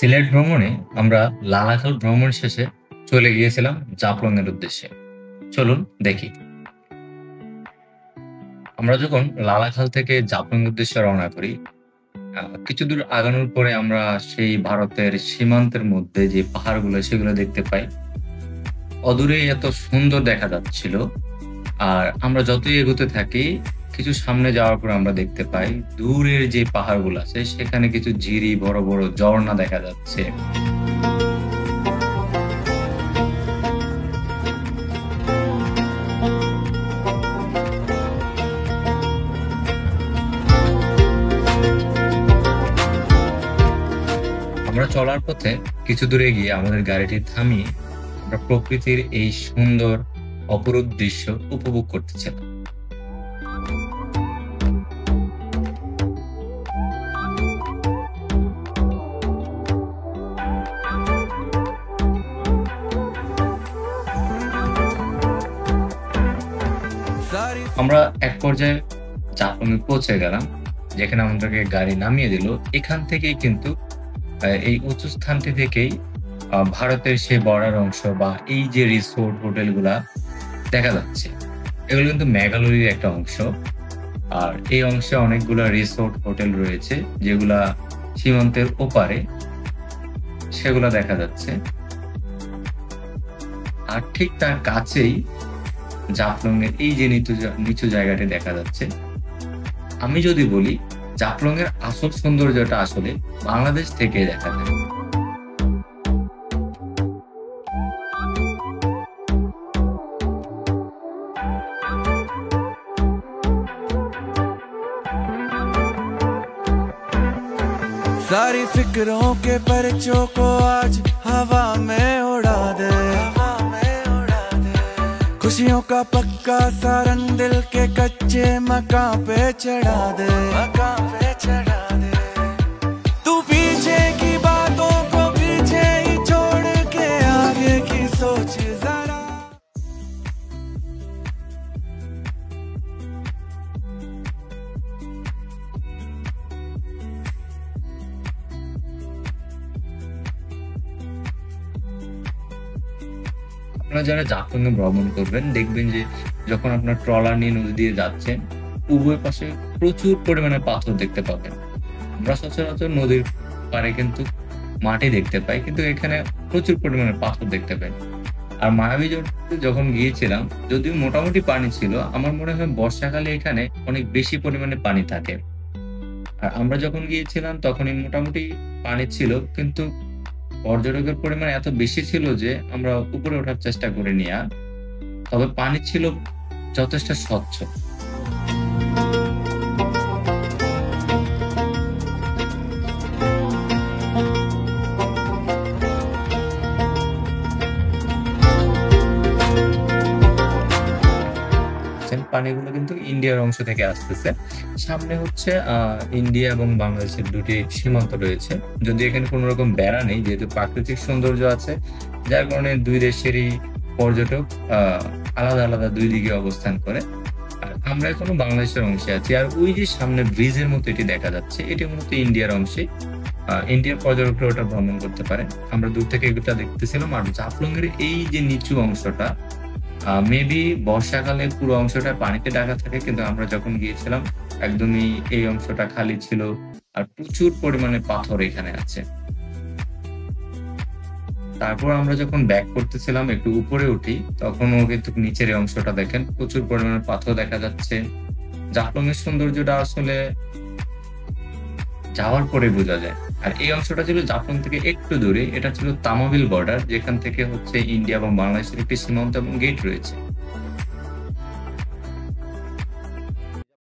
সিলেট ভ্রমণে আমরা লালাখাল ভ্রমণ শেষে চলে গিয়েছিলাম জাফলং এর উদ্দেশ্যে। চলুন দেখি। আমরা যখন লালাখাল থেকে জাফলং এর উদ্দেশ্যে রওনা করি, কিছু দূর আগানোর পরে আমরা সেই ভারতের সীমান্তের মধ্যে যে পাহাড়গুলো সেগুলো দেখতে পাই। অদূরে এত সুন্দর দেখা যাচ্ছিল। আর আমরা যতই এগোতে থাকি, কিছু সামনে যাওয়ার পর আমরা দেখতে পাই দূরের যে পাহাড়গুলো আছে সেখানে কিছু ঝিরি, বড় বড় ঝর্ণা দেখা যাচ্ছে। আমরা চলার পথে কিছু দূরে গিয়ে আমাদের গাড়িটি থামিয়ে আমরা প্রকৃতির এই সুন্দর অপরূপ দৃশ্য উপভোগ করতেছিলাম। আমরা এক পর্যায়ে জাফলং পৌঁছে গেলাম, যেখানে আমাদেরকে গাড়ি নামিয়ে দিল। এখান থেকেই কিন্তু এই উঁচু স্থানটি থেকেই ভারতের সেই বর্ডার অংশ বা এই যে রিসোর্ট হোটেলগুলা দেখা যাচ্ছে, এগুলো কিন্তু মেঘালয়ের একটা অংশ। আর এই অংশে অনেকগুলা রিসোর্ট হোটেল রয়েছে যেগুলা সীমান্তের ওপারে, সেগুলা দেখা যাচ্ছে। আর ঠিক তার কাছেই জাফলং এর এই যে নিচু জায়গাটি দেখা যাচ্ছে। আমি যদি বলি, জাফলং এর আসল সৌন্দর্যটা আসলে বাংলাদেশ থেকে দেখা যায়। सारी फिक्रों के परचों को आज हवा में उड़ा दे, खुशियों का पक्का सारन दिल के कच्चे मकान पे चढ़ा दे। तू पीछे की बातों को पीछे ही छोड़ के आगे की सोच जरा। আপনারা যারা জাফলং এ ভ্রমণ করবেন, দেখবেন যে যখন আপনার ট্রলার নিয়ে নদী দিয়ে যাচ্ছেন, উভয় পাশে প্রচুর পরিমাণে পাথর দেখতে পাবেন। আমরা সচরাচর নদীর পাড়ে কিন্তু মাটি দেখতে পাই, কিন্তু এখানে প্রচুর পরিমাণে পাথর দেখতে পাই। আর মায়াবী যখন গিয়েছিলাম, যদিও মোটামুটি পানি ছিল, আমার মনে হয় বর্ষাকালে এখানে অনেক বেশি পরিমাণে পানি থাকে। আর আমরা যখন গিয়েছিলাম তখনই মোটামুটি পানি ছিল, কিন্তু পর্যটকের পরিমাণ এত বেশি ছিল যে আমরা উপরে ওঠার চেষ্টা করিনি। তবে পানি ছিল যথেষ্ট স্বচ্ছ। পানিগুলো কিন্তু ইন্ডিয়ার অংশ থেকে আসতেছে। সামনে হচ্ছে ইন্ডিয়া এবং বাংলাদেশের দুটি সীমান্ত রয়েছে। যদি এখানে কোনো রকম বেড়া নেই, যেহেতু প্রাকৃতিক সৌন্দর্য আছে, যার কারণে দুই দেশেরই পর্যটক আলাদা আলাদা দুই দিকে অবস্থান করে। আর আমরা এখনো বাংলাদেশের অংশে আছি। আর ওই যে সামনে ব্রিজের মতো এটি দেখা যাচ্ছে, এটি মূলত ইন্ডিয়ার অংশে। ইন্ডিয়ার পর্যটকরা ওটা ভ্রমণ করতে পারে। আমরা দূর থেকে এটা দেখতেছিলাম। আর জাফলং এর এই যে নিচু অংশটা, মেবি বর্ষাকালে পুরো অংশটা পানিতে ঢাকা থাকে, কিন্তু আমরা যখন গিয়েছিলাম একদমই এই অংশটা খালি ছিল। আর প্রচুর পরিমাণে পাথর এখানে আছে। তারপর আমরা যখন ব্যাক করতেছিলাম, একটু উপরে উঠি, তখনও কিন্তু নিচের এই অংশটা দেখেন প্রচুর পরিমাণে পাথর দেখা যাচ্ছে। জাফলং এর সৌন্দর্যটা আসলে যাওয়ার পরে বোঝা যায়। আর এই অংশটা ছিল জাফলং থেকে একটু দূরে, এটা ছিল তামাবিল বর্ডার, যেখান থেকে হচ্ছে ইন্ডিয়া এবং বাংলাদেশের একটি সীমান্ত এবং গেট রয়েছে।